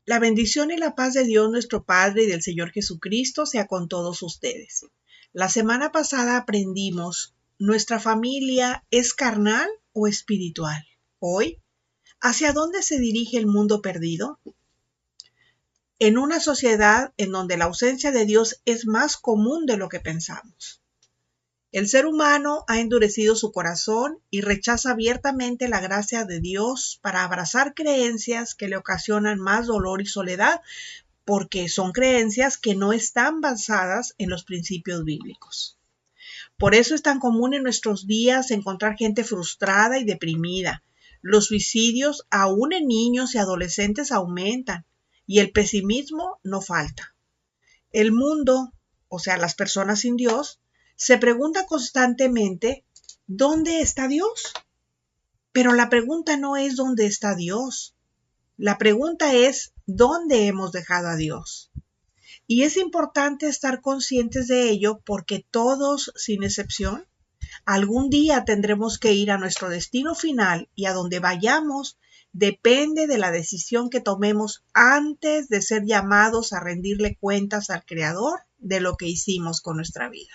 La bendición y la paz de Dios nuestro Padre y del Señor Jesucristo sea con todos ustedes. La semana pasada aprendimos, ¿nuestra familia es carnal o espiritual? Hoy, ¿hacia dónde se dirige el mundo perdido? En una sociedad en donde la ausencia de Dios es más común de lo que pensamos. El ser humano ha endurecido su corazón y rechaza abiertamente la gracia de Dios para abrazar creencias que le ocasionan más dolor y soledad, porque son creencias que no están basadas en los principios bíblicos. Por eso es tan común en nuestros días encontrar gente frustrada y deprimida. Los suicidios, aún en niños y adolescentes, aumentan y el pesimismo no falta. El mundo, o sea, las personas sin Dios, se pregunta constantemente, ¿dónde está Dios? Pero la pregunta no es ¿dónde está Dios? La pregunta es ¿dónde hemos dejado a Dios? Y es importante estar conscientes de ello porque todos, sin excepción, algún día tendremos que ir a nuestro destino final y a donde vayamos depende de la decisión que tomemos antes de ser llamados a rendirle cuentas al Creador de lo que hicimos con nuestra vida.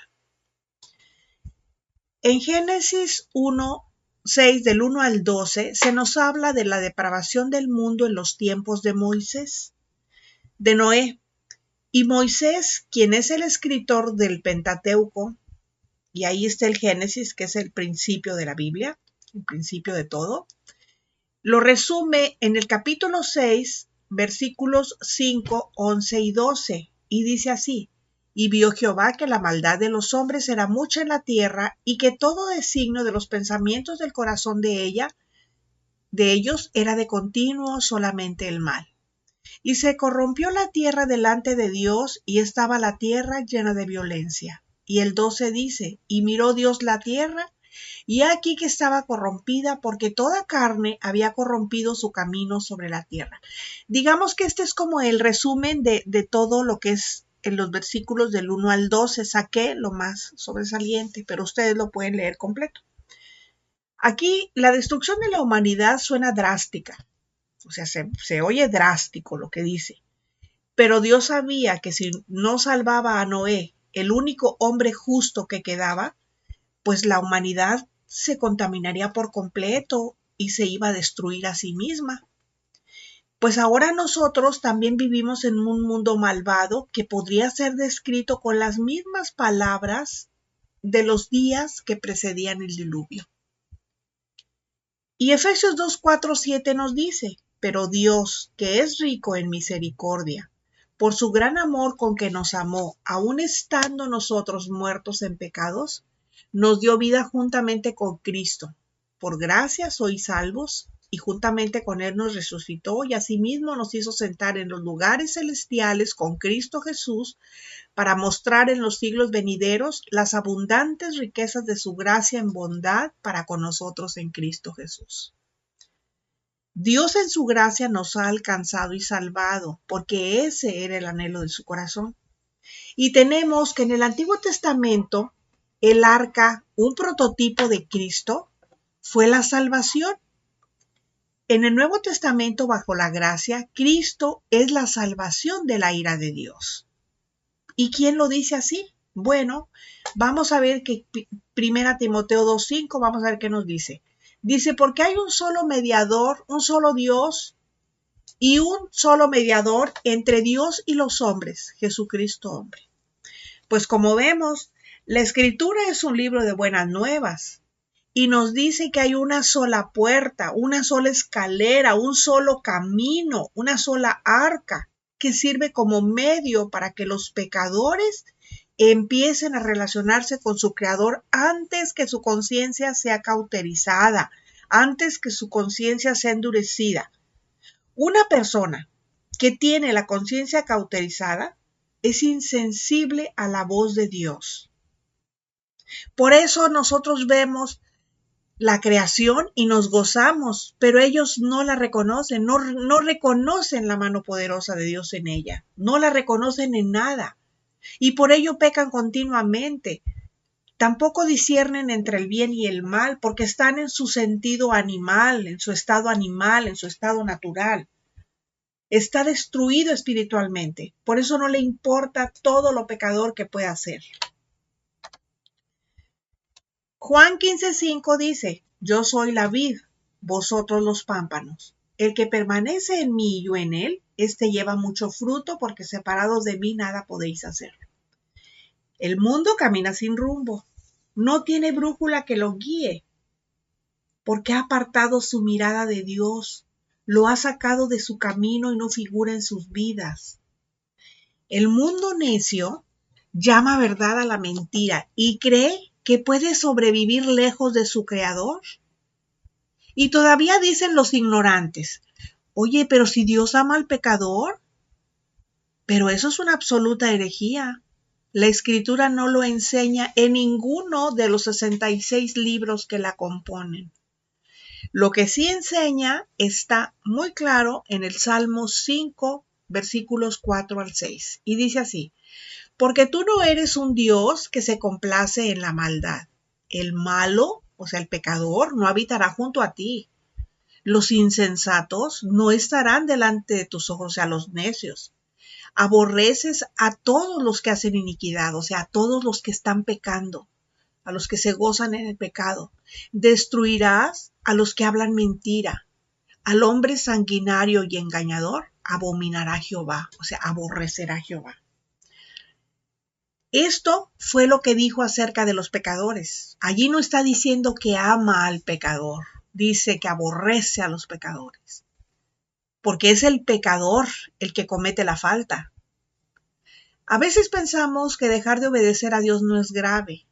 En Génesis 1:6 del 1 al 12 se nos habla de la depravación del mundo en los tiempos de Moisés, de Noé. Y Moisés, quien es el escritor del Pentateuco, y ahí está el Génesis, que es el principio de la Biblia, el principio de todo, lo resume en el capítulo 6, versículos 5, 11 y 12, y dice así: Y vio Jehová que la maldad de los hombres era mucha en la tierra, y que todo designio de los pensamientos del corazón de ellos era de continuo solamente el mal. Y se corrompió la tierra delante de Dios, y estaba la tierra llena de violencia. Y el 12 dice: Y miró Dios la tierra, y aquí que estaba corrompida, porque toda carne había corrompido su camino sobre la tierra. Digamos que este es como el resumen de todo lo que es en los versículos del 1 al 12. Saqué lo más sobresaliente, pero ustedes lo pueden leer completo. Aquí la destrucción de la humanidad suena drástica. O sea, se oye drástico lo que dice. Pero Dios sabía que si no salvaba a Noé, el único hombre justo que quedaba, pues la humanidad se contaminaría por completo y se iba a destruir a sí misma. Pues ahora nosotros también vivimos en un mundo malvado que podría ser descrito con las mismas palabras de los días que precedían el diluvio. Y Efesios 2, 4, 7 nos dice: Pero Dios, que es rico en misericordia, por su gran amor con que nos amó, aun estando nosotros muertos en pecados, nos dio vida juntamente con Cristo. Por gracia sois salvos, y juntamente con Él nos resucitó, y asimismo nos hizo sentar en los lugares celestiales con Cristo Jesús, para mostrar en los siglos venideros las abundantes riquezas de su gracia en bondad para con nosotros en Cristo Jesús. Dios en su gracia nos ha alcanzado y salvado, porque ese era el anhelo de su corazón. Y tenemos que en el Antiguo Testamento, el arca, un prototipo de Cristo, fue la salvación. En el Nuevo Testamento, bajo la gracia, Cristo es la salvación de la ira de Dios. ¿Y quién lo dice así? Bueno, vamos a ver que 1 Timoteo 2:5, vamos a ver qué nos dice. Dice: porque hay un solo mediador, un solo Dios y un solo mediador entre Dios y los hombres, Jesucristo hombre. Pues como vemos, la Escritura es un libro de buenas nuevas y nos dice que hay una sola puerta, una sola escalera, un solo camino, una sola arca que sirve como medio para que los pecadores empiecen a relacionarse con su Creador antes que su conciencia sea cauterizada, antes que su conciencia sea endurecida. Una persona que tiene la conciencia cauterizada es insensible a la voz de Dios. Por eso nosotros vemos la creación y nos gozamos, pero ellos no la reconocen, no reconocen la mano poderosa de Dios en ella, no la reconocen en nada y por ello pecan continuamente. Tampoco disciernen entre el bien y el mal porque están en su sentido animal, en su estado natural. está destruido espiritualmente. Por eso no le importa todo lo pecador que pueda hacer. Juan 15:5 dice, yo soy la vid, vosotros los pámpanos. El que permanece en mí y yo en él, éste lleva mucho fruto, porque separados de mí nada podéis hacer. El mundo camina sin rumbo, no tiene brújula que lo guíe, porque ha apartado su mirada de Dios, lo ha sacado de su camino y no figura en sus vidas. El mundo necio llama verdad a la mentira y cree que puede sobrevivir lejos de su Creador. Y todavía dicen los ignorantes, oye, pero si Dios ama al pecador, pero eso es una absoluta herejía. La Escritura no lo enseña en ninguno de los 66 libros que la componen. Lo que sí enseña está muy claro en el Salmo 5, versículos 4 al 6. Y dice así, porque tú no eres un Dios que se complace en la maldad. El malo, o sea, el pecador, no habitará junto a ti. Los insensatos no estarán delante de tus ojos, o sea, los necios. Aborreces a todos los que hacen iniquidad, o sea, a todos los que están pecando, a los que se gozan en el pecado. Destruirás a los que hablan mentira. Al hombre sanguinario y engañador abominará Jehová, o sea, aborrecerá Jehová. Esto fue lo que dijo acerca de los pecadores. Allí no está diciendo que ama al pecador, dice que aborrece a los pecadores, porque es el pecador el que comete la falta. A veces pensamos que dejar de obedecer a Dios no es grave,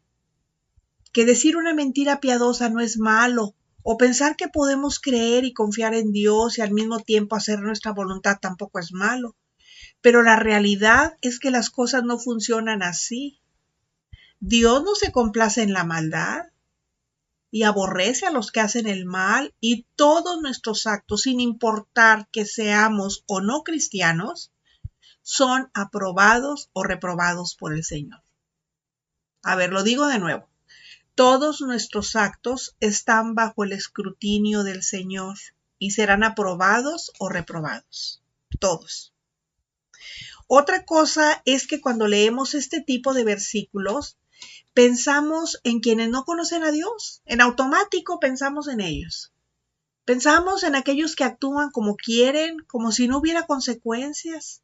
que decir una mentira piadosa no es malo, o pensar que podemos creer y confiar en Dios y al mismo tiempo hacer nuestra voluntad tampoco es malo. Pero la realidad es que las cosas no funcionan así. Dios no se complace en la maldad y aborrece a los que hacen el mal, y todos nuestros actos, sin importar que seamos o no cristianos, son aprobados o reprobados por el Señor. A ver, lo digo de nuevo. Todos nuestros actos están bajo el escrutinio del Señor y serán aprobados o reprobados. Todos. Otra cosa es que cuando leemos este tipo de versículos, pensamos en quienes no conocen a Dios. En automático pensamos en ellos. Pensamos en aquellos que actúan como quieren, como si no hubiera consecuencias,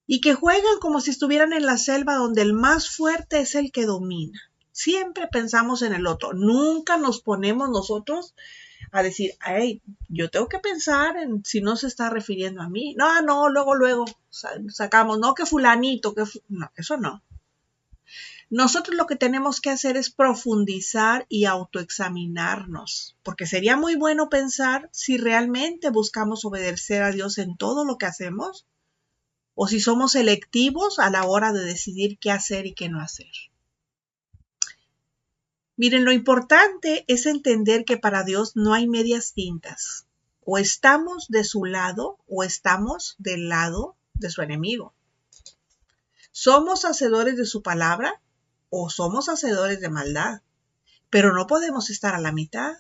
y que juegan como si estuvieran en la selva donde el más fuerte es el que domina. Siempre pensamos en el otro. Nunca nos ponemos nosotros a decir, hey, yo tengo que pensar en si no se está refiriendo a mí. No, luego sacamos, no, que fulanito, no, eso no. Nosotros lo que tenemos que hacer es profundizar y autoexaminarnos, porque sería muy bueno pensar si realmente buscamos obedecer a Dios en todo lo que hacemos, o si somos selectivos a la hora de decidir qué hacer y qué no hacer. Miren, lo importante es entender que para Dios no hay medias tintas. O estamos de su lado o estamos del lado de su enemigo. Somos hacedores de su palabra o somos hacedores de maldad, pero no podemos estar a la mitad.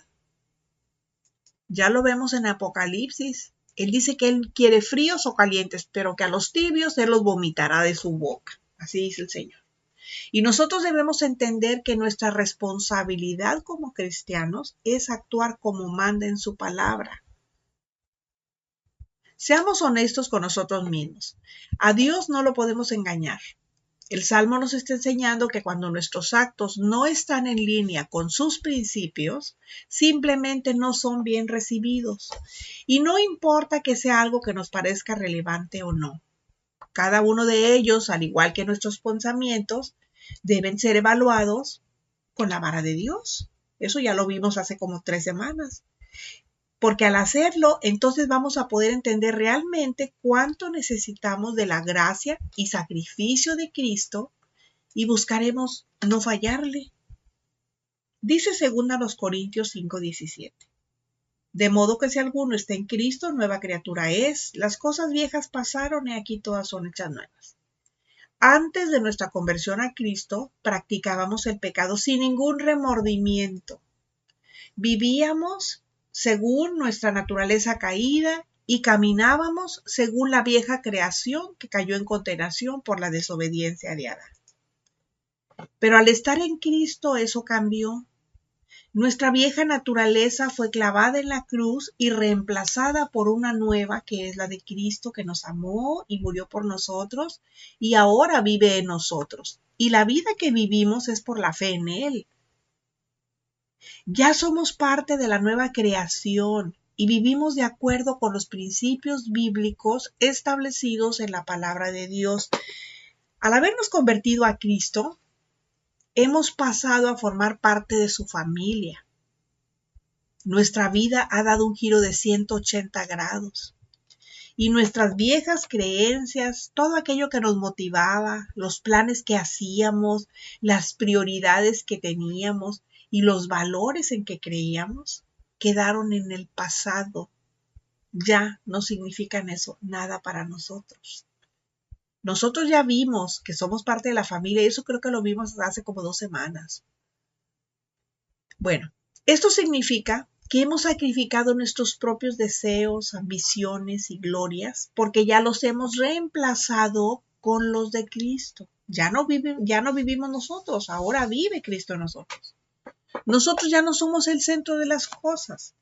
Ya lo vemos en Apocalipsis. Él dice que Él quiere fríos o calientes, pero que a los tibios Él los vomitará de su boca. Así dice el Señor. Y nosotros debemos entender que nuestra responsabilidad como cristianos es actuar como manda en su palabra. Seamos honestos con nosotros mismos. A Dios no lo podemos engañar. El Salmo nos está enseñando que cuando nuestros actos no están en línea con sus principios, simplemente no son bien recibidos. Y no importa que sea algo que nos parezca relevante o no. Cada uno de ellos, al igual que nuestros pensamientos, deben ser evaluados con la vara de Dios. Eso ya lo vimos hace como 3 semanas. Porque al hacerlo, entonces vamos a poder entender realmente cuánto necesitamos de la gracia y sacrificio de Cristo y buscaremos no fallarle. Dice 2 Corintios 5:17. De modo que si alguno está en Cristo, nueva criatura es. Las cosas viejas pasaron y aquí todas son hechas nuevas. Antes de nuestra conversión a Cristo, practicábamos el pecado sin ningún remordimiento. Vivíamos según nuestra naturaleza caída y caminábamos según la vieja creación que cayó en condenación por la desobediencia de Adán. Pero al estar en Cristo eso cambió. Nuestra vieja naturaleza fue clavada en la cruz y reemplazada por una nueva que es la de Cristo, que nos amó y murió por nosotros y ahora vive en nosotros. Y la vida que vivimos es por la fe en Él. Ya somos parte de la nueva creación y vivimos de acuerdo con los principios bíblicos establecidos en la palabra de Dios. Al habernos convertido a Cristo, hemos pasado a formar parte de su familia. Nuestra vida ha dado un giro de 180 grados. Y nuestras viejas creencias, todo aquello que nos motivaba, los planes que hacíamos, las prioridades que teníamos y los valores en que creíamos, quedaron en el pasado. Ya no significan eso, nada para nosotros. Nosotros ya vimos que somos parte de la familia y eso creo que lo vimos hace como 2 semanas. Bueno, esto significa que hemos sacrificado nuestros propios deseos, ambiciones y glorias porque ya los hemos reemplazado con los de Cristo. Ya no vivimos nosotros, ahora vive Cristo en nosotros. Nosotros ya no somos el centro de las cosas.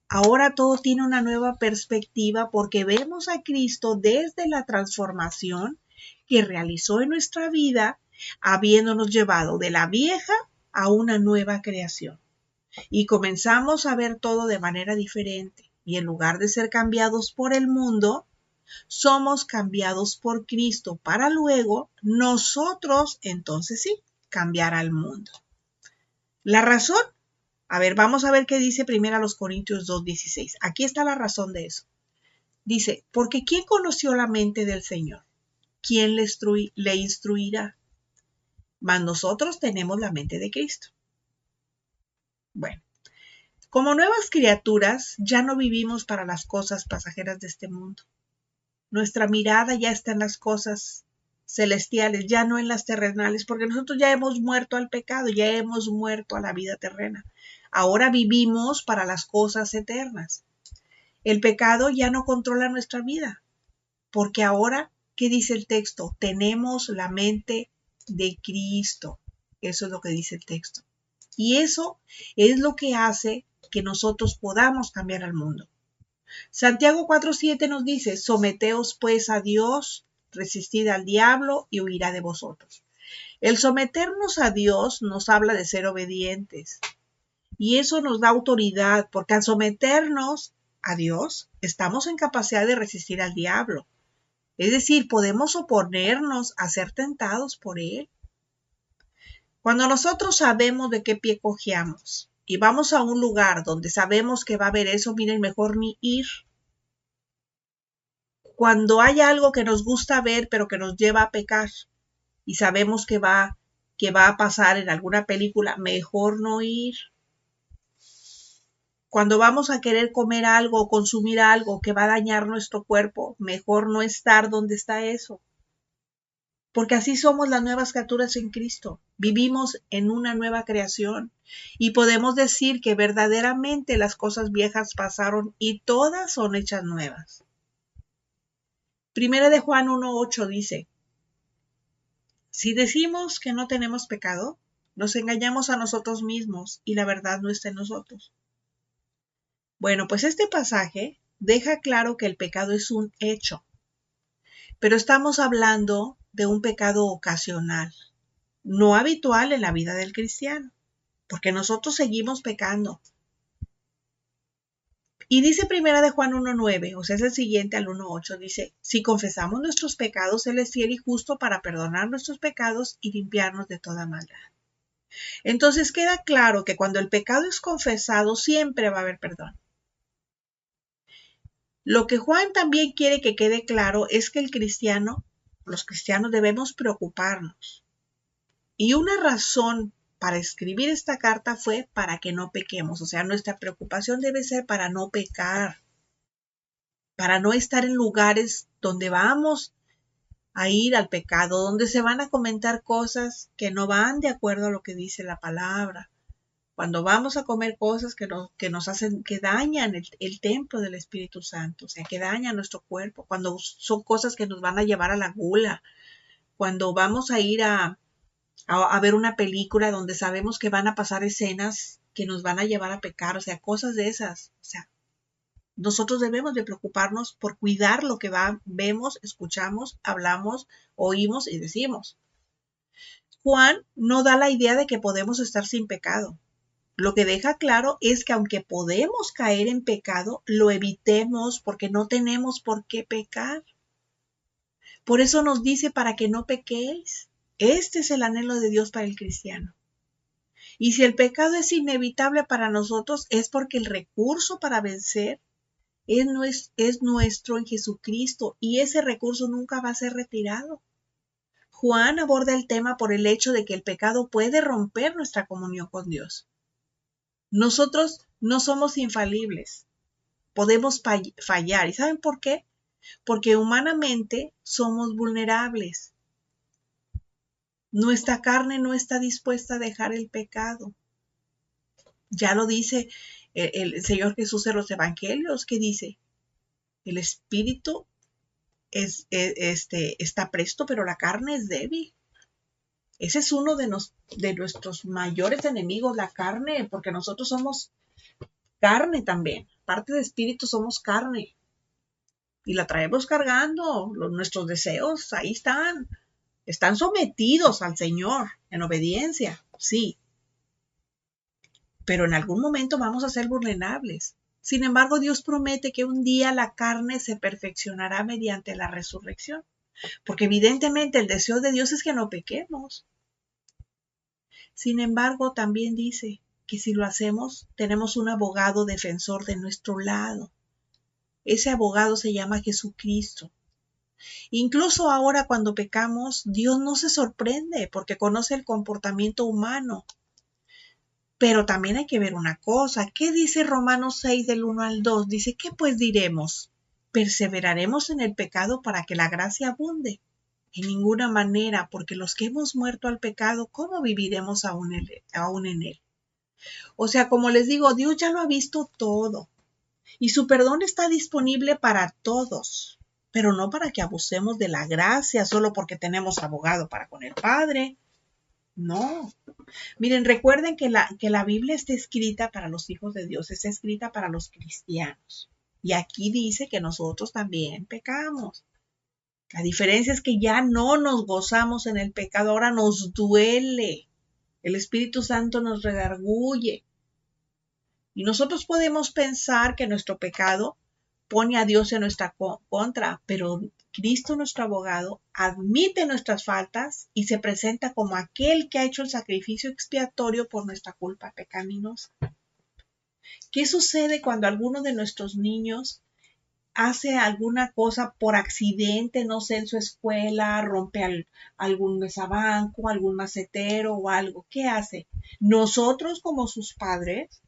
Ahora todo tiene una nueva perspectiva porque vemos a Cristo desde la transformación que realizó en nuestra vida, habiéndonos llevado de la vieja a una nueva creación. Y comenzamos a ver todo de manera diferente. Y en lugar de ser cambiados por el mundo, somos cambiados por Cristo para luego nosotros, entonces sí, cambiar al mundo. La razón, vamos a ver qué dice 1 Corintios 2:16. Aquí está la razón de eso. Dice, porque ¿quién conoció la mente del Señor? ¿Quién le instruirá? Mas nosotros tenemos la mente de Cristo. Bueno, como nuevas criaturas, ya no vivimos para las cosas pasajeras de este mundo. Nuestra mirada ya está en las cosas celestiales, ya no en las terrenales, porque nosotros ya hemos muerto al pecado, ya hemos muerto a la vida terrena. Ahora vivimos para las cosas eternas. El pecado ya no controla nuestra vida, porque ahora, ¿qué dice el texto? Tenemos la mente de Cristo. Eso es lo que dice el texto. Y eso es lo que hace que nosotros podamos cambiar al mundo. Santiago 4:7 nos dice, someteos pues a Dios, resistid al diablo y huirá de vosotros. El someternos a Dios nos habla de ser obedientes. Y eso nos da autoridad, porque al someternos a Dios, estamos en capacidad de resistir al diablo. Es decir, podemos oponernos a ser tentados por él. Cuando nosotros sabemos de qué pie cojeamos y vamos a un lugar donde sabemos que va a haber eso, miren, mejor ni ir. Cuando hay algo que nos gusta ver, pero que nos lleva a pecar y sabemos que va a pasar en alguna película, mejor no ir. Cuando vamos a querer comer algo o consumir algo que va a dañar nuestro cuerpo, mejor no estar donde está eso. Porque así somos las nuevas criaturas en Cristo. Vivimos en una nueva creación y podemos decir que verdaderamente las cosas viejas pasaron y todas son hechas nuevas. 1 Juan 1:8 dice, si decimos que no tenemos pecado, nos engañamos a nosotros mismos y la verdad no está en nosotros. Bueno, pues este pasaje deja claro que el pecado es un hecho, pero estamos hablando de un pecado ocasional, no habitual en la vida del cristiano, porque nosotros seguimos pecando. Y dice 1 Juan 1:9, o sea, es el siguiente al 1:8, dice, si confesamos nuestros pecados, Él es fiel y justo para perdonar nuestros pecados y limpiarnos de toda maldad. Entonces queda claro que cuando el pecado es confesado, siempre va a haber perdón. Lo que Juan también quiere que quede claro es que los cristianos debemos preocuparnos. Y una razón para escribir esta carta fue para que no pequemos. O sea, nuestra preocupación debe ser para no pecar, para no estar en lugares donde vamos a ir al pecado, donde se van a comentar cosas que no van de acuerdo a lo que dice la palabra. Cuando vamos a comer cosas que nos hacen, que dañan el templo del Espíritu Santo, o sea, que dañan nuestro cuerpo, cuando son cosas que nos van a llevar a la gula, cuando vamos a ir a ver una película donde sabemos que van a pasar escenas que nos van a llevar a pecar, o sea, cosas de esas, o sea, nosotros debemos de preocuparnos por cuidar lo que vemos, escuchamos, hablamos, oímos y decimos. Juan no da la idea de que podemos estar sin pecado. Lo que deja claro es que aunque podemos caer en pecado, lo evitemos porque no tenemos por qué pecar. Por eso nos dice para que no pequéis. Este es el anhelo de Dios para el cristiano. Y si el pecado es inevitable para nosotros, es porque el recurso para vencer es nuestro en Jesucristo y ese recurso nunca va a ser retirado. Juan aborda el tema por el hecho de que el pecado puede romper nuestra comunión con Dios. Nosotros no somos infalibles, podemos fallar. ¿Y saben por qué? Porque humanamente somos vulnerables. Nuestra carne no está dispuesta a dejar el pecado. Ya lo dice el Señor Jesús en los Evangelios, que dice, el espíritu está presto, pero la carne es débil. Ese es uno de nuestros mayores enemigos, la carne, porque nosotros somos carne también. Parte de espíritu somos carne. Y la traemos cargando. Nuestros deseos ahí están sometidos al Señor en obediencia, sí. Pero en algún momento vamos a ser vulnerables. Sin embargo, Dios promete que un día la carne se perfeccionará mediante la resurrección. Porque evidentemente el deseo de Dios es que no pequemos. Sin embargo, también dice que si lo hacemos, tenemos un abogado defensor de nuestro lado. Ese abogado se llama Jesucristo. Incluso ahora cuando pecamos, Dios no se sorprende porque conoce el comportamiento humano. Pero también hay que ver una cosa. ¿Qué dice Romanos 6 del 1 al 2? Dice, ¿qué pues diremos? ¿Perseveraremos en el pecado para que la gracia abunde? En ninguna manera, porque los que hemos muerto al pecado, ¿cómo viviremos aún en él? O sea, como les digo, Dios ya lo ha visto todo. Y su perdón está disponible para todos, pero no para que abusemos de la gracia solo porque tenemos abogado para con el Padre. No. Miren, recuerden que la Biblia está escrita para los hijos de Dios, está escrita para los cristianos. Y aquí dice que nosotros también pecamos. La diferencia es que ya no nos gozamos en el pecado, ahora nos duele. El Espíritu Santo nos redarguye. Y nosotros podemos pensar que nuestro pecado pone a Dios en nuestra contra, pero Cristo, nuestro abogado, admite nuestras faltas y se presenta como aquel que ha hecho el sacrificio expiatorio por nuestra culpa pecaminosa. ¿Qué sucede cuando alguno de nuestros niños hace alguna cosa por accidente, no sé, en su escuela, rompe algún mesabanco, algún macetero o algo? ¿Qué hace? Nosotros como sus padres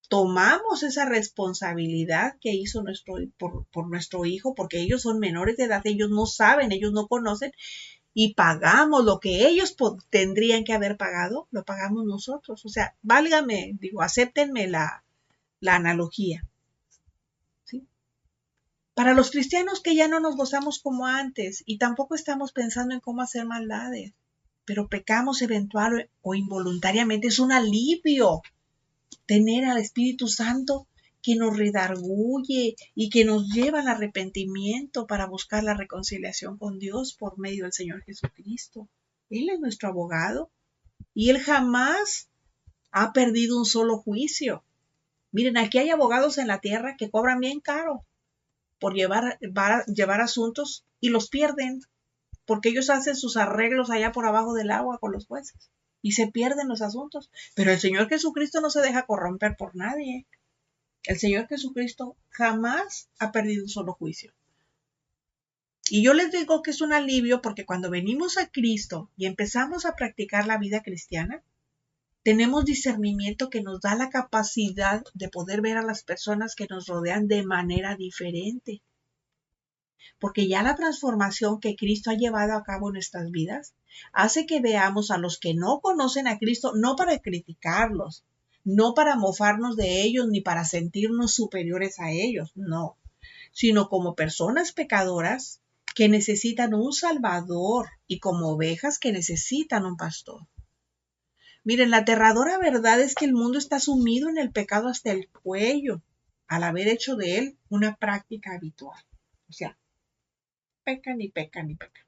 tomamos esa responsabilidad que hizo por nuestro hijo, porque ellos son menores de edad, ellos no saben, ellos no conocen, y pagamos lo que ellos tendrían que haber pagado, lo pagamos nosotros. O sea, válgame, acéptenme la analogía. ¿Sí? Para los cristianos que ya no nos gozamos como antes y tampoco estamos pensando en cómo hacer maldades, pero pecamos eventual o involuntariamente, es un alivio tener al Espíritu Santo que nos redarguye y que nos lleva al arrepentimiento para buscar la reconciliación con Dios por medio del Señor Jesucristo. Él es nuestro abogado y Él jamás ha perdido un solo juicio. Miren, aquí hay abogados en la tierra que cobran bien caro por llevar asuntos y los pierden porque ellos hacen sus arreglos allá por abajo del agua con los jueces y se pierden los asuntos. Pero el Señor Jesucristo no se deja corromper por nadie. El Señor Jesucristo jamás ha perdido un solo juicio. Y yo les digo que es un alivio porque cuando venimos a Cristo y empezamos a practicar la vida cristiana, tenemos discernimiento que nos da la capacidad de poder ver a las personas que nos rodean de manera diferente. Porque ya la transformación que Cristo ha llevado a cabo en nuestras vidas hace que veamos a los que no conocen a Cristo no para criticarlos, no para mofarnos de ellos ni para sentirnos superiores a ellos, no, sino como personas pecadoras que necesitan un Salvador y como ovejas que necesitan un pastor. Miren, la aterradora verdad es que el mundo está sumido en el pecado hasta el cuello, al haber hecho de él una práctica habitual. O sea, pecan y pecan y pecan.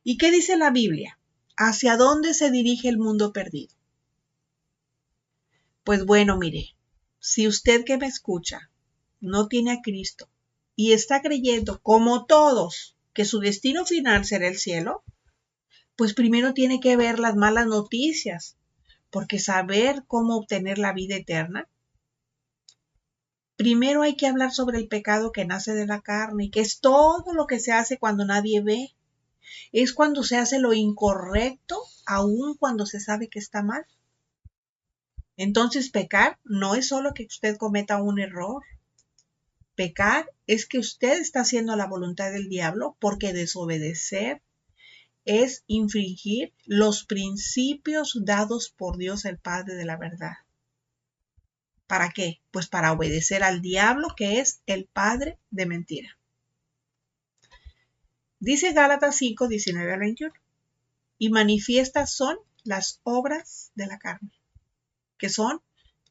¿Y qué dice la Biblia? ¿Hacia dónde se dirige el mundo perdido? Pues bueno, mire, si usted que me escucha no tiene a Cristo y está creyendo, como todos, que su destino final será el cielo, pues primero tiene que ver las malas noticias, porque saber cómo obtener la vida eterna, primero hay que hablar sobre el pecado que nace de la carne, que es todo lo que se hace cuando nadie ve. Es cuando se hace lo incorrecto, aun cuando se sabe que está mal. Entonces, pecar no es solo que usted cometa un error. Pecar es que usted está haciendo la voluntad del diablo, porque desobedecer es infringir los principios dados por Dios el Padre de la verdad. ¿Para qué? Pues para obedecer al diablo, que es el padre de mentira. Dice Gálatas 5, 19 al 21. Y manifiestas son las obras de la carne, que son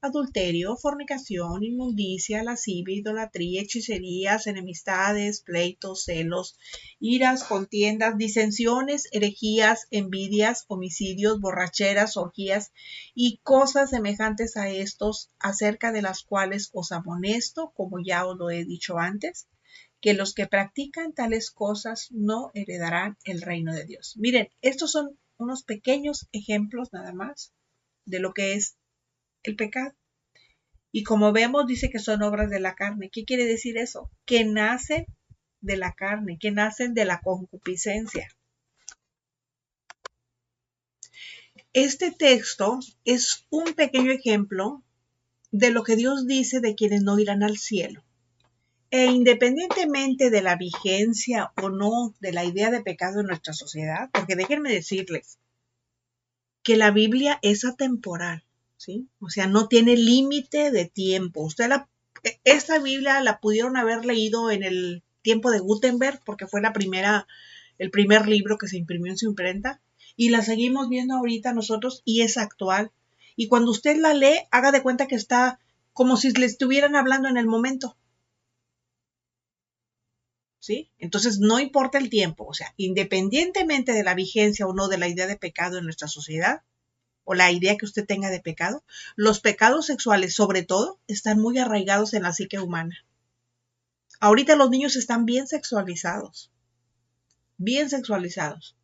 adulterio, fornicación, inmundicia, lascivia, idolatría, hechicerías, enemistades, pleitos, celos, iras, contiendas, disensiones, herejías, envidias, homicidios, borracheras, orgías y cosas semejantes a estos, acerca de las cuales os amonesto, como ya os lo he dicho antes, que los que practican tales cosas no heredarán el reino de Dios. Miren, estos son unos pequeños ejemplos nada más de lo que es el pecado. Y como vemos, dice que son obras de la carne. ¿Qué quiere decir eso? Que nacen de la carne, que nacen de la concupiscencia. Este texto es un pequeño ejemplo de lo que Dios dice de quienes no irán al cielo. E independientemente de la vigencia o no de la idea de pecado en nuestra sociedad, porque déjenme decirles que la Biblia es atemporal, ¿sí? O sea, no tiene límite de tiempo. Esta Biblia la pudieron haber leído en el tiempo de Gutenberg, porque fue el primer libro que se imprimió en su imprenta, y la seguimos viendo ahorita nosotros y es actual. Y cuando usted la lee, haga de cuenta que está como si le estuvieran hablando en el momento. ¿Sí? Entonces, no importa el tiempo, o sea, independientemente de la vigencia o no de la idea de pecado en nuestra sociedad, o la idea que usted tenga de pecado, los pecados sexuales, sobre todo, están muy arraigados en la psique humana. Ahorita los niños están bien sexualizados, bien sexualizados.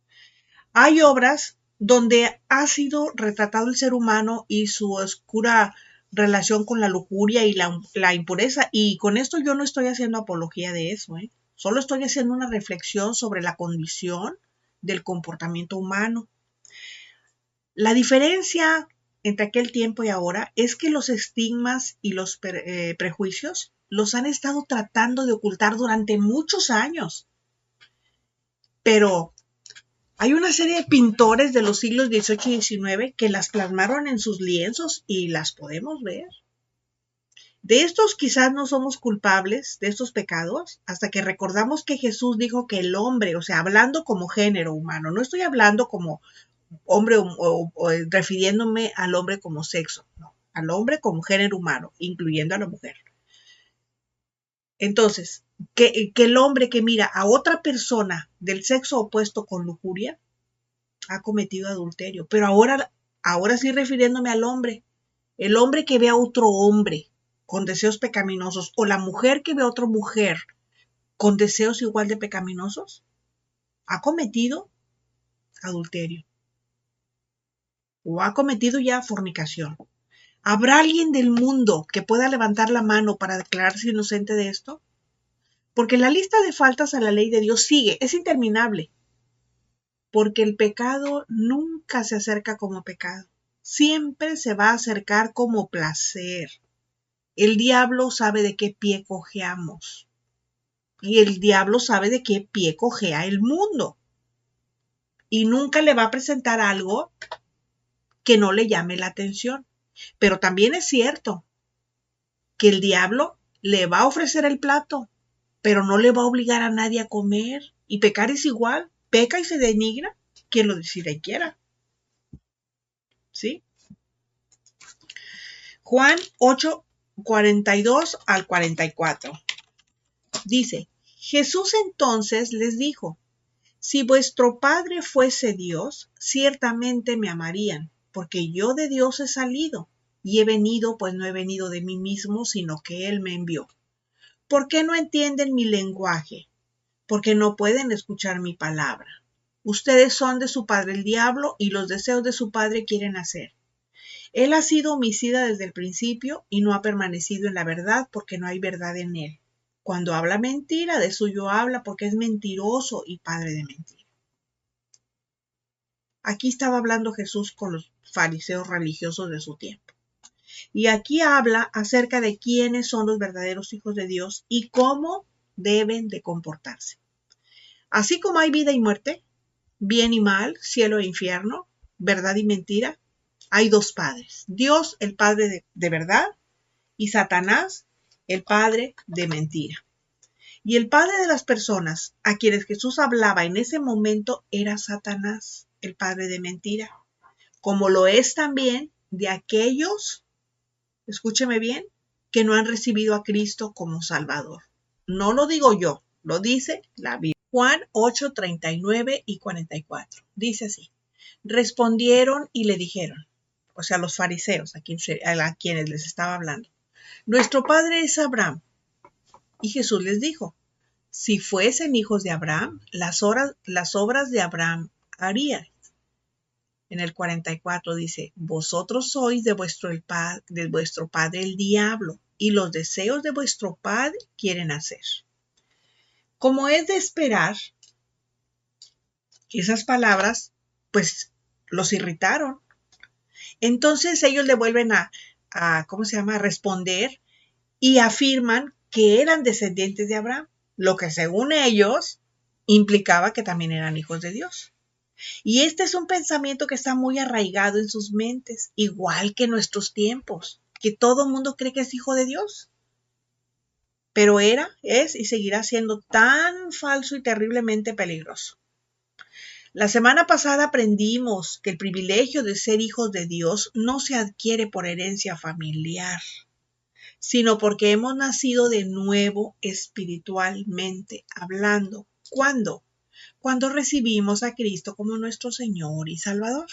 Hay obras donde ha sido retratado el ser humano y su oscura relación con la lujuria y la impureza, y con esto yo no estoy haciendo apología de eso, Solo estoy haciendo una reflexión sobre la condición del comportamiento humano. La diferencia entre aquel tiempo y ahora es que los estigmas y los prejuicios los han estado tratando de ocultar durante muchos años. Pero hay una serie de pintores de los siglos XVIII y XIX que las plasmaron en sus lienzos y las podemos ver. De estos quizás no somos culpables, de estos pecados, hasta que recordamos que Jesús dijo que el hombre, o sea, hablando como género humano, no estoy hablando como hombre o refiriéndome al hombre como sexo, no, al hombre como género humano, incluyendo a la mujer. Entonces, que el hombre que mira a otra persona del sexo opuesto con lujuria ha cometido adulterio. Pero ahora sí refiriéndome al hombre, el hombre que ve a otro hombre con deseos pecaminosos o la mujer que ve a otra mujer con deseos igual de pecaminosos, ha cometido adulterio o ha cometido ya fornicación. ¿Habrá alguien del mundo que pueda levantar la mano para declararse inocente de esto? Porque la lista de faltas a la ley de Dios sigue, es interminable. Porque el pecado nunca se acerca como pecado, siempre se va a acercar como placer. El diablo sabe de qué pie cojeamos y el diablo sabe de qué pie cojea el mundo y nunca le va a presentar algo que no le llame la atención. Pero también es cierto que el diablo le va a ofrecer el plato, pero no le va a obligar a nadie a comer. Y pecar es igual, peca y se denigra quien lo decida y quiera. ¿Sí? Juan 8, 42 al 44. Dice, Jesús entonces les dijo, si vuestro Padre fuese Dios, ciertamente me amarían, porque yo de Dios he salido, y he venido, pues no he venido de mí mismo, sino que Él me envió. ¿Por qué no entienden mi lenguaje? Porque no pueden escuchar mi palabra. Ustedes son de su padre el diablo, y los deseos de su padre quieren hacer. Él ha sido homicida desde el principio, y no ha permanecido en la verdad, porque no hay verdad en él. Cuando habla mentira, de suyo habla, porque es mentiroso y padre de mentira. Aquí estaba hablando Jesús con los fariseos religiosos de su tiempo. Y aquí habla acerca de quiénes son los verdaderos hijos de Dios y cómo deben de comportarse. Así como hay vida y muerte, bien y mal, cielo e infierno, verdad y mentira, hay dos padres. Dios, el padre de verdad, y Satanás, el padre de mentira. Y el padre de las personas a quienes Jesús hablaba en ese momento era Satanás, el padre de mentira, como lo es también de aquellos, escúcheme bien, que no han recibido a Cristo como Salvador. No lo digo yo, lo dice la Biblia. Juan 8, 39 y 44. Dice así, respondieron y le dijeron, o sea, los fariseos a quienes les estaba hablando, nuestro padre es Abraham. Y Jesús les dijo, si fuesen hijos de Abraham, las obras de Abraham harían. En el 44 dice, vosotros sois de vuestro padre el diablo, y los deseos de vuestro padre quieren hacer. Como es de esperar, esas palabras, pues, los irritaron. Entonces ellos le vuelven a responder y afirman que eran descendientes de Abraham, lo que según ellos implicaba que también eran hijos de Dios. Y este es un pensamiento que está muy arraigado en sus mentes, igual que en nuestros tiempos, que todo el mundo cree que es hijo de Dios. Pero es y seguirá siendo tan falso y terriblemente peligroso. La semana pasada aprendimos que el privilegio de ser hijos de Dios no se adquiere por herencia familiar, sino porque hemos nacido de nuevo espiritualmente hablando. ¿Cuándo? Cuando recibimos a Cristo como nuestro Señor y Salvador.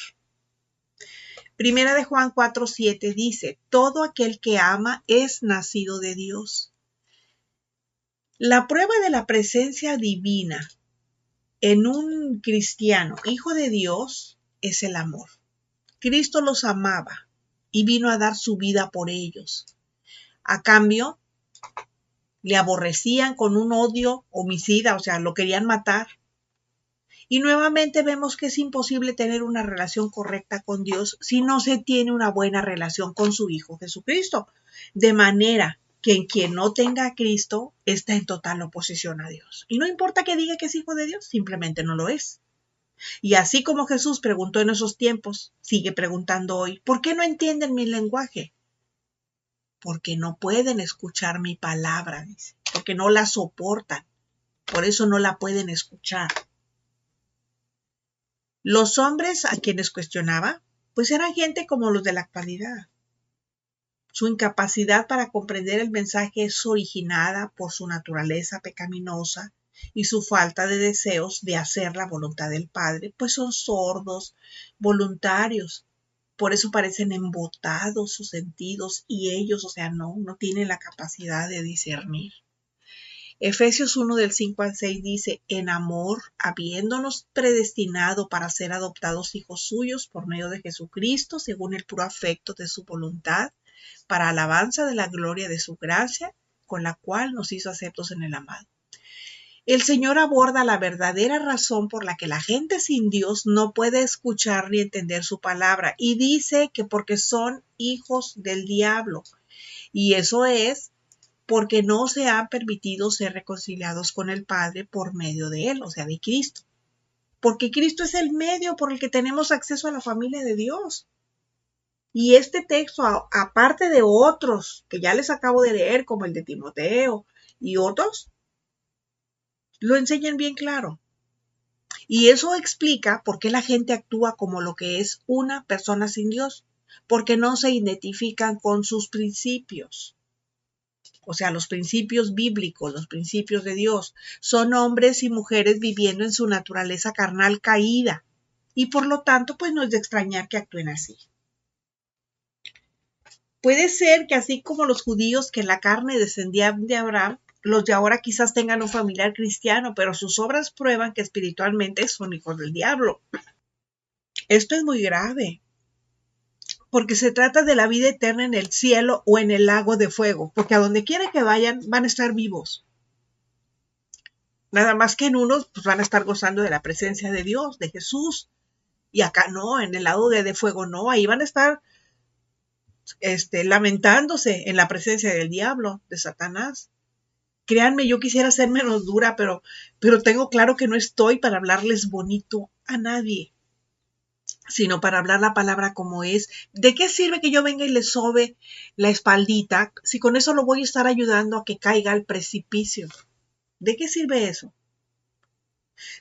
Primera de Juan 4:7 dice, todo aquel que ama es nacido de Dios. La prueba de la presencia divina en un cristiano, hijo de Dios, es el amor. Cristo los amaba y vino a dar su vida por ellos. A cambio, le aborrecían con un odio homicida, o sea, lo querían matar. Y nuevamente vemos que es imposible tener una relación correcta con Dios si no se tiene una buena relación con su Hijo Jesucristo. De manera que quien no tenga a Cristo está en total oposición a Dios. Y no importa que diga que es hijo de Dios, simplemente no lo es. Y así como Jesús preguntó en esos tiempos, sigue preguntando hoy, ¿por qué no entienden mi lenguaje? Porque no pueden escuchar mi palabra, dice, porque no la soportan, por eso no la pueden escuchar. Los hombres a quienes cuestionaba, pues eran gente como los de la actualidad. Su incapacidad para comprender el mensaje es originada por su naturaleza pecaminosa y su falta de deseos de hacer la voluntad del Padre, pues son sordos, voluntarios. Por eso parecen embotados sus sentidos y ellos, o sea, no tienen la capacidad de discernir. Efesios 1 del 5 al 6 dice, en amor, habiéndonos predestinado para ser adoptados hijos suyos por medio de Jesucristo, según el puro afecto de su voluntad, para alabanza de la gloria de su gracia, con la cual nos hizo aceptos en el amado. El Señor aborda la verdadera razón por la que la gente sin Dios no puede escuchar ni entender su palabra, y dice que porque son hijos del diablo. Y eso es porque no se han permitido ser reconciliados con el Padre por medio de Él, o sea, de Cristo. Porque Cristo es el medio por el que tenemos acceso a la familia de Dios. Y este texto, aparte de otros que ya les acabo de leer, como el de Timoteo y otros, lo enseñan bien claro. Y eso explica por qué la gente actúa como lo que es una persona sin Dios, porque no se identifican con sus principios. O sea, los principios bíblicos, los principios de Dios, son hombres y mujeres viviendo en su naturaleza carnal caída. Y por lo tanto, pues no es de extrañar que actúen así. Puede ser que así como los judíos que en la carne descendían de Abraham, los de ahora quizás tengan un familiar cristiano, pero sus obras prueban que espiritualmente son hijos del diablo. Esto es muy grave, porque se trata de la vida eterna en el cielo o en el lago de fuego, porque a donde quiera que vayan van a estar vivos. Nada más que en unos pues van a estar gozando de la presencia de Dios, de Jesús, y acá no, en el lago de fuego no, ahí van a estar lamentándose en la presencia del diablo, de Satanás. Créanme, yo quisiera ser menos dura, pero tengo claro que no estoy para hablarles bonito a nadie, sino para hablar la palabra como es. ¿De qué sirve que yo venga y le sobe la espaldita si con eso lo voy a estar ayudando a que caiga al precipicio? ¿De qué sirve eso?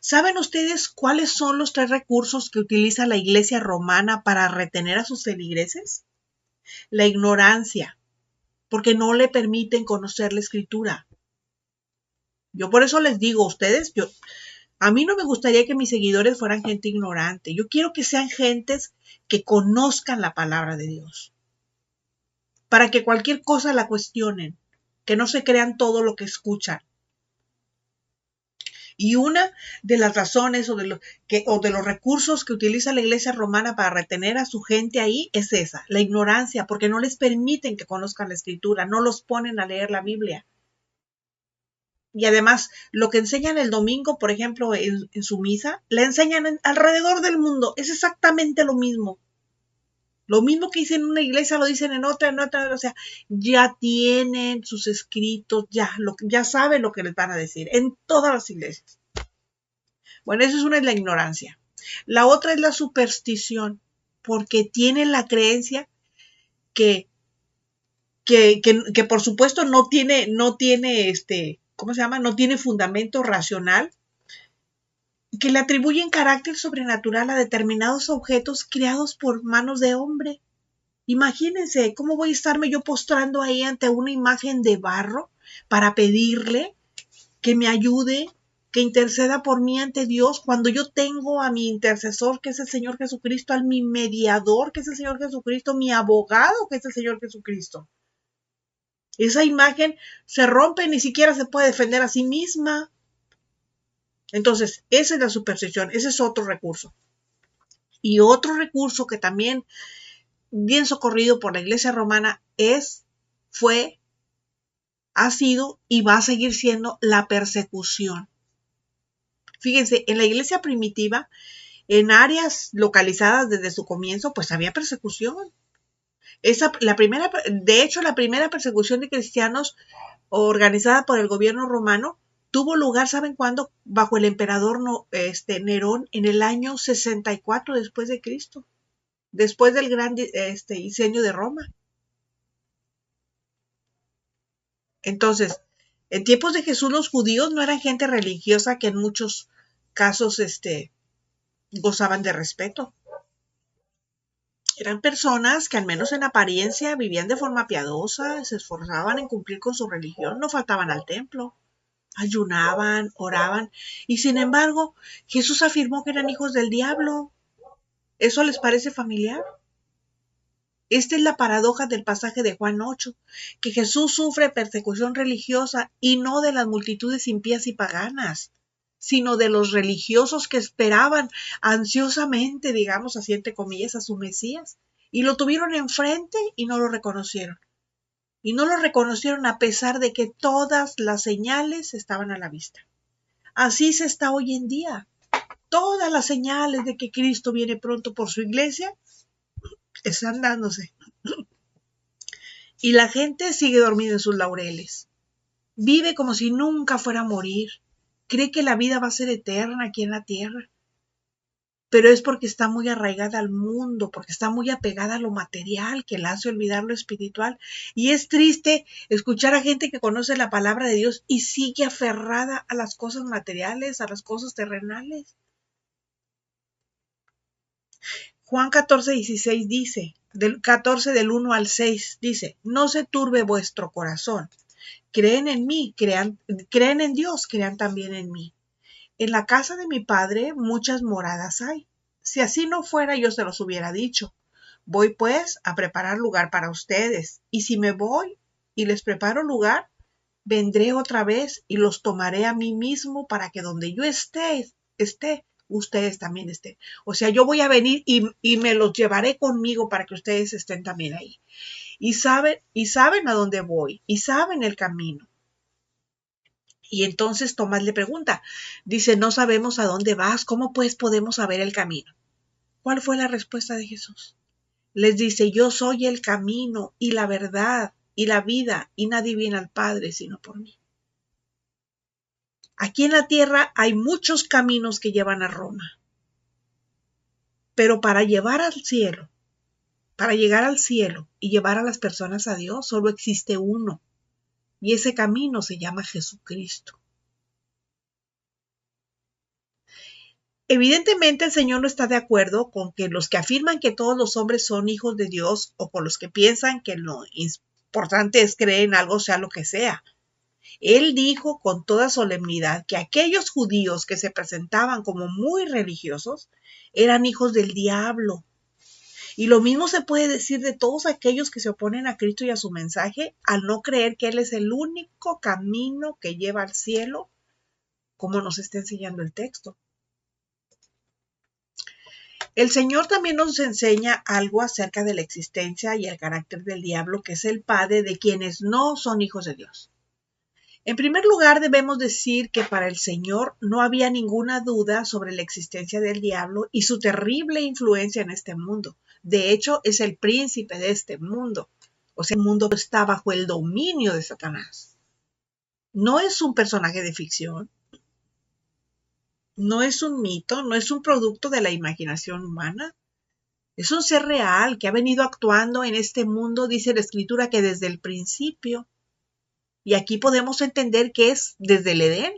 ¿Saben ustedes cuáles son los 3 recursos que utiliza la Iglesia romana para retener a sus feligreses? La ignorancia, porque no le permiten conocer la Escritura. Yo por eso les digo a ustedes, a mí no me gustaría que mis seguidores fueran gente ignorante. Yo quiero que sean gentes que conozcan la palabra de Dios, para que cualquier cosa la cuestionen, que no se crean todo lo que escuchan. Y una de las razones o de los recursos que utiliza la Iglesia romana para retener a su gente ahí es esa, la ignorancia, porque no les permiten que conozcan la Escritura, no los ponen a leer la Biblia. Y además, lo que enseñan el domingo, por ejemplo, en su misa, la enseñan alrededor del mundo. Es exactamente lo mismo. Lo mismo que dicen en una iglesia, lo dicen en otra. O sea, ya tienen sus escritos, ya saben lo que les van a decir en todas las iglesias. Bueno, eso es una, es la ignorancia. La otra es la superstición, porque tienen la creencia que por supuesto no tiene ¿cómo se llama? No tiene fundamento racional, que le atribuyen carácter sobrenatural a determinados objetos creados por manos de hombre. Imagínense, ¿cómo voy a estarme yo postrando ahí ante una imagen de barro para pedirle que me ayude, que interceda por mí ante Dios, cuando yo tengo a mi intercesor, que es el Señor Jesucristo, a mi mediador, que es el Señor Jesucristo, mi abogado, que es el Señor Jesucristo? Esa imagen se rompe, ni siquiera se puede defender a sí misma. Entonces, esa es la superstición, ese es otro recurso. Y otro recurso que también bien socorrido por la Iglesia romana ha sido y va a seguir siendo la persecución. Fíjense, en la Iglesia primitiva, en áreas localizadas desde su comienzo, pues había persecución. De hecho, la primera persecución de cristianos organizada por el gobierno romano tuvo lugar, ¿saben cuándo? Bajo el emperador Nerón en el año 64 después de Cristo, después del gran incendio de Roma. Entonces, en tiempos de Jesús los judíos no eran gente religiosa que en muchos casos gozaban de respeto. Eran personas que al menos en apariencia vivían de forma piadosa, se esforzaban en cumplir con su religión, no faltaban al templo, ayunaban, oraban, y sin embargo Jesús afirmó que eran hijos del diablo. ¿Eso les parece familiar? Esta es la paradoja del pasaje de Juan 8, que Jesús sufre persecución religiosa y no de las multitudes impías y paganas, sino de los religiosos que esperaban ansiosamente, digamos así entre comillas, a su Mesías, y lo tuvieron enfrente y no lo reconocieron. Y no lo reconocieron a pesar de que todas las señales estaban a la vista. Así se está hoy en día. Todas las señales de que Cristo viene pronto por su iglesia están dándose. Y la gente sigue dormida en sus laureles. Vive como si nunca fuera a morir. Cree que la vida va a ser eterna aquí en la tierra. pero es porque está muy arraigada al mundo, porque está muy apegada a lo material, que la hace olvidar lo espiritual. Y es triste escuchar a gente que conoce la palabra de Dios y sigue aferrada a las cosas materiales, a las cosas terrenales. Juan 14:16 dice, del 14 del 1 al 6 dice, no se turbe vuestro corazón, creen en mí, creen en Dios, crean también en mí. En la casa de mi padre muchas moradas hay. Si así no fuera, yo se los hubiera dicho. Voy pues a preparar lugar para ustedes, y si me voy y les preparo lugar, vendré otra vez y los tomaré a mí mismo para que donde yo esté, ustedes también estén. O sea, yo voy a venir y me los llevaré conmigo para que ustedes estén también ahí. Y saben a dónde voy, y saben el camino. Y entonces Tomás le pregunta, dice, no sabemos a dónde vas, ¿cómo pues podemos saber el camino? ¿Cuál fue la respuesta de Jesús? Les dice, yo soy el camino y la verdad y la vida, y nadie viene al Padre sino por mí. Aquí en la tierra hay muchos caminos que llevan a Roma, pero para llevar al cielo, para llegar al cielo y llevar a las personas a Dios, solo existe uno, y ese camino se llama Jesucristo. Evidentemente el Señor no está de acuerdo con que los que afirman que todos los hombres son hijos de Dios o con los que piensan que lo importante es creer en algo sea lo que sea. Él dijo con toda solemnidad que aquellos judíos que se presentaban como muy religiosos eran hijos del diablo. Y lo mismo se puede decir de todos aquellos que se oponen a Cristo y a su mensaje al no creer que Él es el único camino que lleva al cielo, como nos está enseñando el texto. El Señor también nos enseña algo acerca de la existencia y el carácter del diablo, que es el padre de quienes no son hijos de Dios. En primer lugar, debemos decir que para el Señor no había ninguna duda sobre la existencia del diablo y su terrible influencia en este mundo. De hecho, es el príncipe de este mundo. O sea, el mundo está bajo el dominio de Satanás. No es un personaje de ficción, no es un mito, no es un producto de la imaginación humana. Es un ser real que ha venido actuando en este mundo, dice la Escritura, que desde el principio. Y aquí podemos entender que es desde el Edén.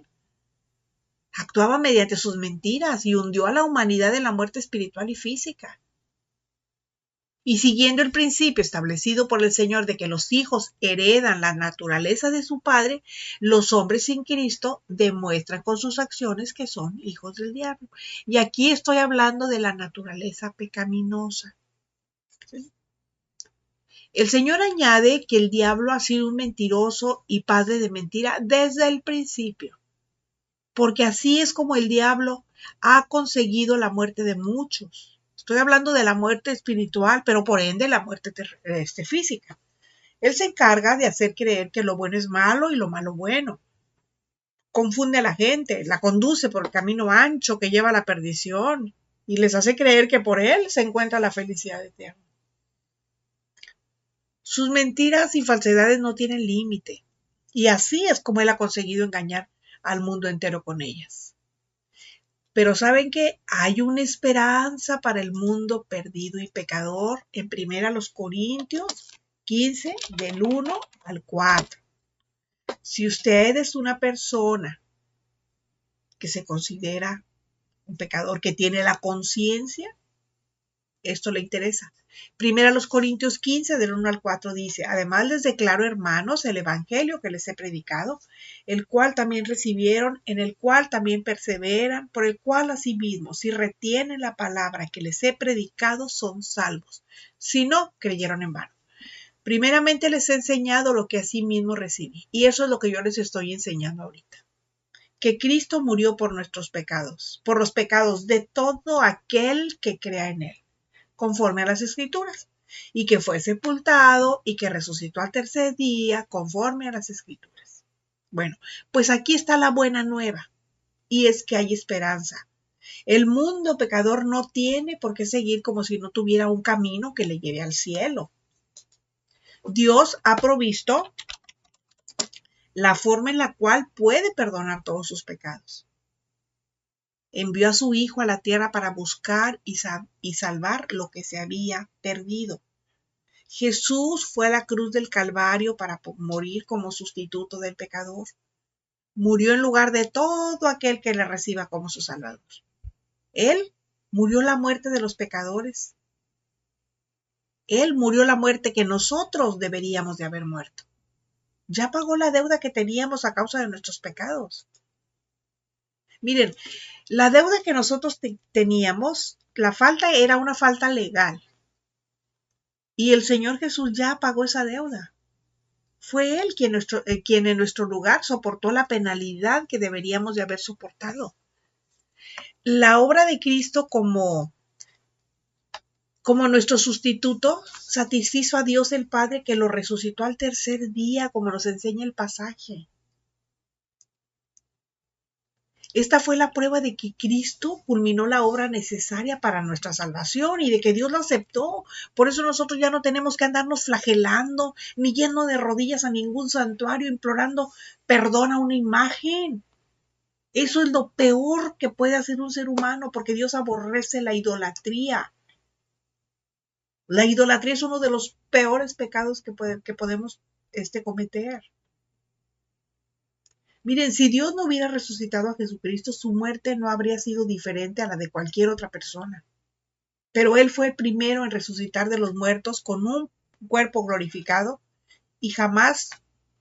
Actuaba mediante sus mentiras y hundió a la humanidad en la muerte espiritual y física. Y siguiendo el principio establecido por el Señor de que los hijos heredan la naturaleza de su padre, los hombres sin Cristo demuestran con sus acciones que son hijos del diablo. Y aquí estoy hablando de la naturaleza pecaminosa. ¿Sí? El Señor añade que el diablo ha sido un mentiroso y padre de mentira desde el principio, porque así es como el diablo ha conseguido la muerte de muchos. Estoy hablando de la muerte espiritual, pero por ende la muerte física. Él se encarga de hacer creer que lo bueno es malo y lo malo bueno. Confunde a la gente, la conduce por el camino ancho que lleva a la perdición y les hace creer que por él se encuentra la felicidad eterna. Sus mentiras y falsedades no tienen límite, y así es como él ha conseguido engañar al mundo entero con ellas. Pero ¿saben qué? Hay una esperanza para el mundo perdido y pecador en 1 Corintios 15, del 1 al 4. Si usted es una persona que se considera un pecador, que tiene la conciencia, esto le interesa. 1 Corintios 15, del 1 al 4 dice, además les declaro, hermanos, el evangelio que les he predicado, el cual también recibieron, en el cual también perseveran, por el cual asimismo, si retienen la palabra que les he predicado, son salvos. Si no, creyeron en vano. Primeramente les he enseñado lo que asimismo recibí, y eso es lo que yo les estoy enseñando ahorita. Que Cristo murió por nuestros pecados, por los pecados de todo aquel que crea en él, conforme a las Escrituras, y que fue sepultado y que resucitó al tercer día, conforme a las Escrituras. Bueno, pues aquí está la buena nueva, y es que hay esperanza. El mundo pecador no tiene por qué seguir como si no tuviera un camino que le lleve al cielo. Dios ha provisto la forma en la cual puede perdonar todos sus pecados. Envió a su Hijo a la tierra para buscar y salvar lo que se había perdido. Jesús fue a la cruz del Calvario para morir como sustituto del pecador. Murió en lugar de todo aquel que le reciba como su Salvador. Él murió la muerte de los pecadores. Él murió la muerte que nosotros deberíamos de haber muerto. Ya pagó la deuda que teníamos a causa de nuestros pecados. Miren, la deuda que nosotros teníamos, la falta era una falta legal. Y el Señor Jesús ya pagó esa deuda. Fue Él quien en nuestro lugar soportó la penalidad que deberíamos de haber soportado. La obra de Cristo como nuestro sustituto satisfizo a Dios el Padre, que lo resucitó al tercer día, como nos enseña el pasaje. Esta fue la prueba de que Cristo culminó la obra necesaria para nuestra salvación y de que Dios lo aceptó. Por eso nosotros ya no tenemos que andarnos flagelando ni yendo de rodillas a ningún santuario implorando perdón a una imagen. Eso es lo peor que puede hacer un ser humano, porque Dios aborrece la idolatría. La idolatría es uno de los peores pecados que podemos cometer. Miren, si Dios no hubiera resucitado a Jesucristo, su muerte no habría sido diferente a la de cualquier otra persona. Pero Él fue el primero en resucitar de los muertos con un cuerpo glorificado y jamás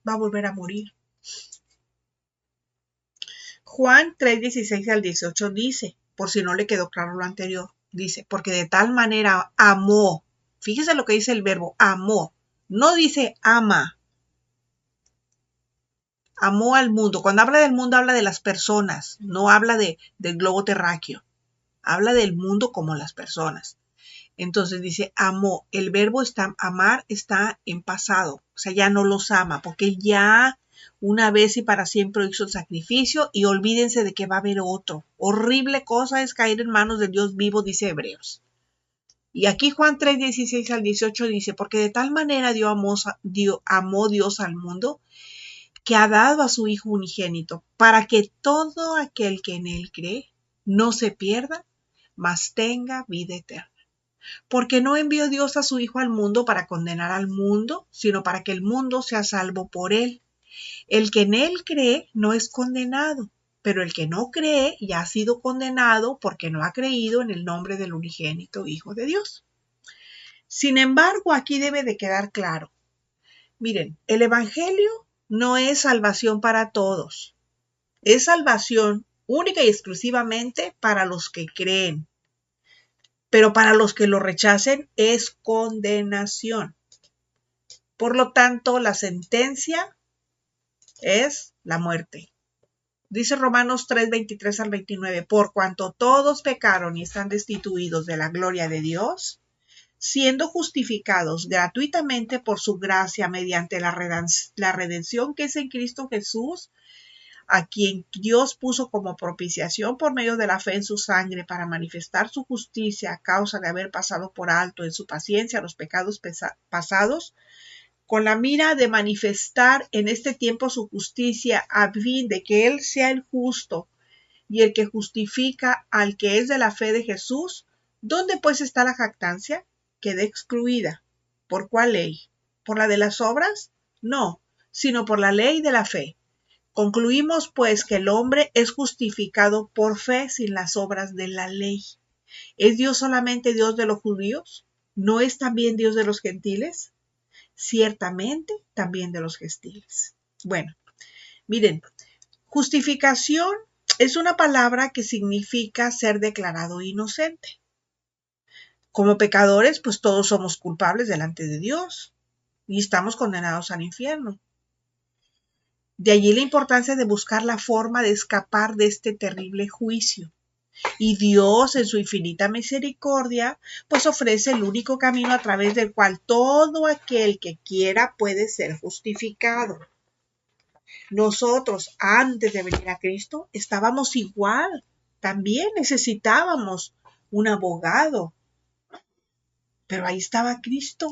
va a volver a morir. Juan 3:16 al 18 dice, por si no le quedó claro lo anterior, dice, porque de tal manera amó. Fíjese lo que dice el verbo, amó. No dice ama. Amó al mundo. Cuando habla del mundo, habla de las personas. No habla del globo terráqueo. Habla del mundo como las personas. Entonces dice amó. El verbo amar está en pasado. O sea, ya no los ama, porque Él ya una vez y para siempre hizo el sacrificio, y olvídense de que va a haber otro. Horrible cosa es caer en manos del Dios vivo, dice Hebreos. Y aquí Juan 3:16 al 18 dice, porque de tal manera amó Dios al mundo, que ha dado a su Hijo unigénito, para que todo aquel que en Él cree no se pierda, mas tenga vida eterna. Porque no envió Dios a su Hijo al mundo para condenar al mundo, sino para que el mundo sea salvo por Él. El que en Él cree no es condenado, pero el que no cree ya ha sido condenado porque no ha creído en el nombre del unigénito Hijo de Dios. Sin embargo, aquí debe de quedar claro. Miren, el Evangelio no es salvación para todos. Es salvación única y exclusivamente para los que creen. Pero para los que lo rechacen es condenación. Por lo tanto, la sentencia es la muerte. Dice Romanos 3:23 al 29, por cuanto todos pecaron y están destituidos de la gloria de Dios, siendo justificados gratuitamente por su gracia mediante la redención que es en Cristo Jesús, a quien Dios puso como propiciación por medio de la fe en su sangre para manifestar su justicia a causa de haber pasado por alto en su paciencia los pecados pasados, con la mira de manifestar en este tiempo su justicia, a fin de que Él sea el justo y el que justifica al que es de la fe de Jesús. ¿Dónde pues está la jactancia? Queda excluida. ¿Por cuál ley? ¿Por la de las obras? No, sino por la ley de la fe. Concluimos pues que el hombre es justificado por fe sin las obras de la ley. ¿Es Dios solamente Dios de los judíos? ¿No es también Dios de los gentiles? Ciertamente también de los gentiles. Bueno, miren, justificación es una palabra que significa ser declarado inocente. Como pecadores, pues todos somos culpables delante de Dios y estamos condenados al infierno. De allí la importancia de buscar la forma de escapar de este terrible juicio. Y Dios, en su infinita misericordia, pues ofrece el único camino a través del cual todo aquel que quiera puede ser justificado. Nosotros, antes de venir a Cristo, estábamos igual. También necesitábamos un abogado. Pero ahí estaba Cristo.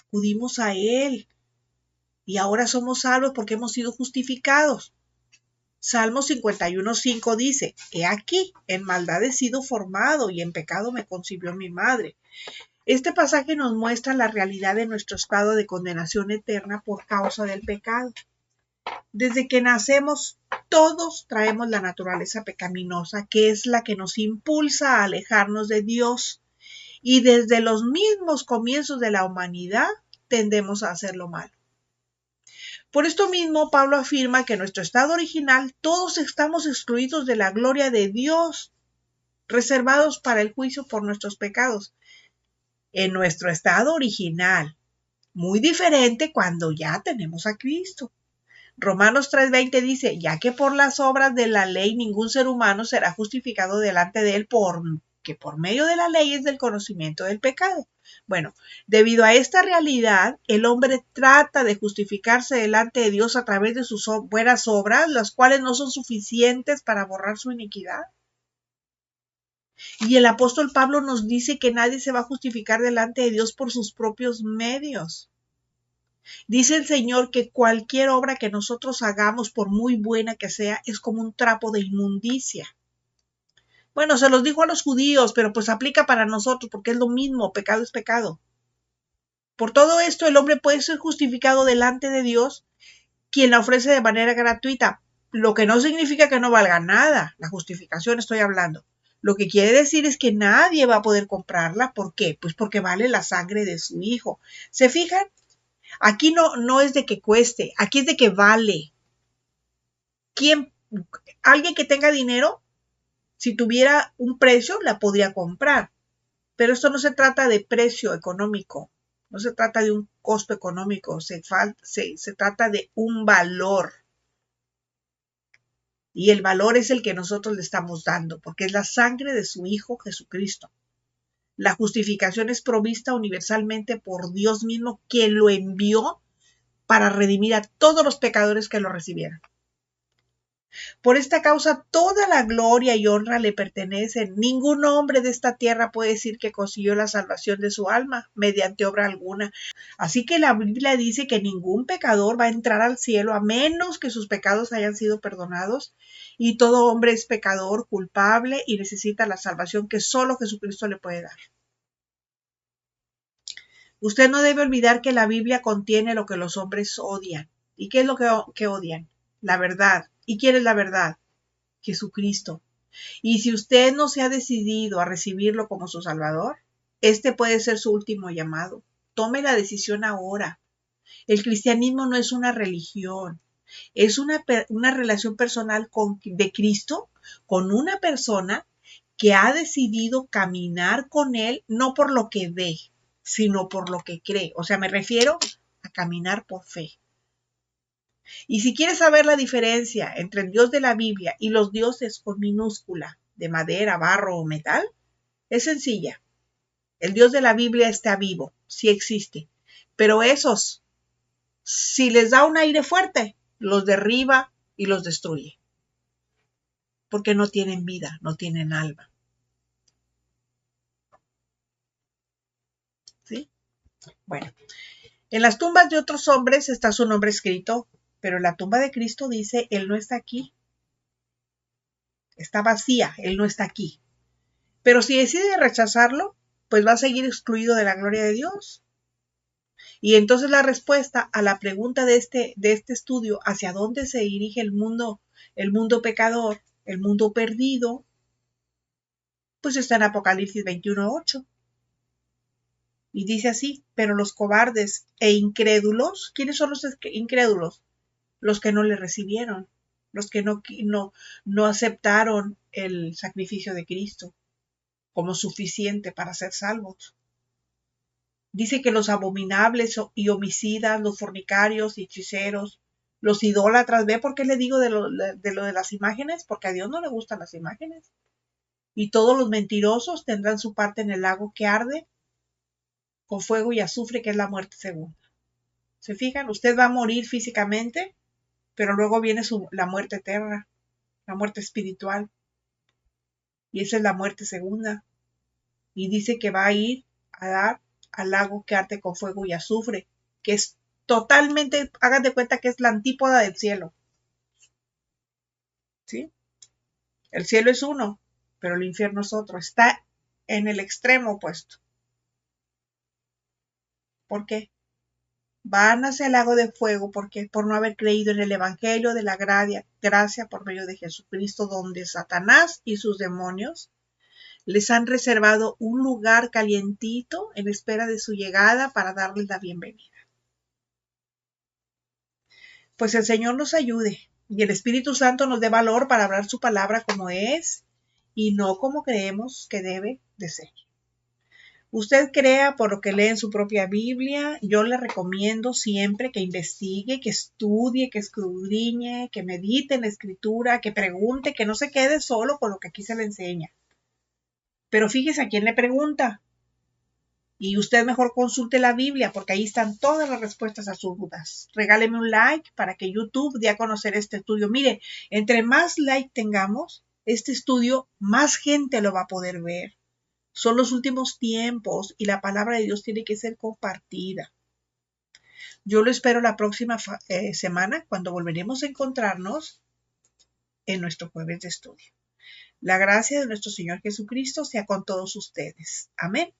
Acudimos a Él. Y ahora somos salvos porque hemos sido justificados. Salmo 51:5 dice, he aquí, en maldad he sido formado y en pecado me concibió mi madre. Este pasaje nos muestra la realidad de nuestro estado de condenación eterna por causa del pecado. Desde que nacemos, todos traemos la naturaleza pecaminosa, que es la que nos impulsa a alejarnos de Dios. Y desde los mismos comienzos de la humanidad, tendemos a hacer lo malo. Por esto mismo, Pablo afirma que en nuestro estado original todos estamos excluidos de la gloria de Dios, reservados para el juicio por nuestros pecados. En nuestro estado original, muy diferente cuando ya tenemos a Cristo. Romanos 3:20 dice, ya que por las obras de la ley ningún ser humano será justificado delante de él porque por medio de la ley es del conocimiento del pecado. Bueno, debido a esta realidad, el hombre trata de justificarse delante de Dios a través de sus buenas obras, las cuales no son suficientes para borrar su iniquidad. Y el apóstol Pablo nos dice que nadie se va a justificar delante de Dios por sus propios medios. Dice el Señor que cualquier obra que nosotros hagamos, por muy buena que sea, es como un trapo de inmundicia. Bueno, se los dijo a los judíos, pero pues aplica para nosotros porque es lo mismo, pecado es pecado. Por todo esto, el hombre puede ser justificado delante de Dios, quien la ofrece de manera gratuita, lo que no significa que no valga nada. La justificación estoy hablando. Lo que quiere decir es que nadie va a poder comprarla. ¿Por qué? Pues porque vale la sangre de su hijo. ¿Se fijan? Aquí no es de que cueste, aquí es de que vale. Alguien que tenga dinero, si tuviera un precio, la podría comprar. Pero esto no se trata de precio económico, no se trata de un costo económico, se trata de un valor. Y el valor es el que nosotros le estamos dando, porque es la sangre de su Hijo Jesucristo. La justificación es provista universalmente por Dios mismo, quien lo envió para redimir a todos los pecadores que lo recibieran. Por esta causa toda la gloria y honra le pertenecen. Ningún hombre de esta tierra puede decir que consiguió la salvación de su alma mediante obra alguna. Así que la Biblia dice que ningún pecador va a entrar al cielo a menos que sus pecados hayan sido perdonados. Y todo hombre es pecador, culpable y necesita la salvación que solo Jesucristo le puede dar. Usted no debe olvidar que la Biblia contiene lo que los hombres odian. ¿Y qué es lo que odian? La verdad. ¿Y quién es la verdad? Jesucristo. Y si usted no se ha decidido a recibirlo como su Salvador, este puede ser su último llamado. Tome la decisión ahora. El cristianismo no es una religión, es una relación personal de Cristo con una persona que ha decidido caminar con Él, no por lo que ve, sino por lo que cree. O sea, me refiero a caminar por fe. Y si quieres saber la diferencia entre el Dios de la Biblia y los dioses con minúscula, de madera, barro o metal, es sencilla. El Dios de la Biblia está vivo, sí existe. Pero esos, si les da un aire fuerte, los derriba y los destruye. Porque no tienen vida, no tienen alma. ¿Sí? Bueno, en las tumbas de otros hombres está su nombre escrito, pero en la tumba de Cristo dice, Él no está aquí. Está vacía, Él no está aquí. Pero si decide rechazarlo, pues va a seguir excluido de la gloria de Dios. Y entonces la respuesta a la pregunta de este estudio, ¿hacia dónde se dirige el mundo pecador, el mundo perdido? Pues está en Apocalipsis 21:8. Y dice así, pero los cobardes e incrédulos, ¿quiénes son los incrédulos? Los que no le recibieron, los que no aceptaron el sacrificio de Cristo como suficiente para ser salvos. Dice que los abominables y homicidas, los fornicarios y hechiceros, los idólatras, ¿ve por qué le digo de lo de las imágenes? Porque a Dios no le gustan las imágenes. Y todos los mentirosos tendrán su parte en el lago que arde con fuego y azufre, que es la muerte segunda. ¿Se fijan? Usted va a morir físicamente, pero luego viene la muerte eterna, la muerte espiritual. Y esa es la muerte segunda. Y dice que va a ir a dar al lago que arde con fuego y azufre, que es totalmente, hagan de cuenta que es la antípoda del cielo. ¿sí? El cielo es uno, pero el infierno es otro. Está en el extremo opuesto. ¿Por qué? Van hacia el lago de fuego porque por no haber creído en el evangelio de la gracia por medio de Jesucristo, donde Satanás y sus demonios les han reservado un lugar calientito en espera de su llegada para darles la bienvenida. Pues el Señor nos ayude y el Espíritu Santo nos dé valor para hablar su palabra como es y no como creemos que debe de ser. Usted crea por lo que lee en su propia Biblia. Yo le recomiendo siempre que investigue, que estudie, que escudriñe, que medite en la escritura, que pregunte, que no se quede solo con lo que aquí se le enseña. Pero fíjese a quién le pregunta. Y usted mejor consulte la Biblia porque ahí están todas las respuestas a sus dudas. Regáleme un like para que YouTube dé a conocer este estudio. Mire, entre más like tengamos, este estudio, más gente lo va a poder ver. Son los últimos tiempos y la palabra de Dios tiene que ser compartida. Yo lo espero la próxima semana cuando volveremos a encontrarnos en nuestro jueves de estudio. La gracia de nuestro Señor Jesucristo sea con todos ustedes. Amén.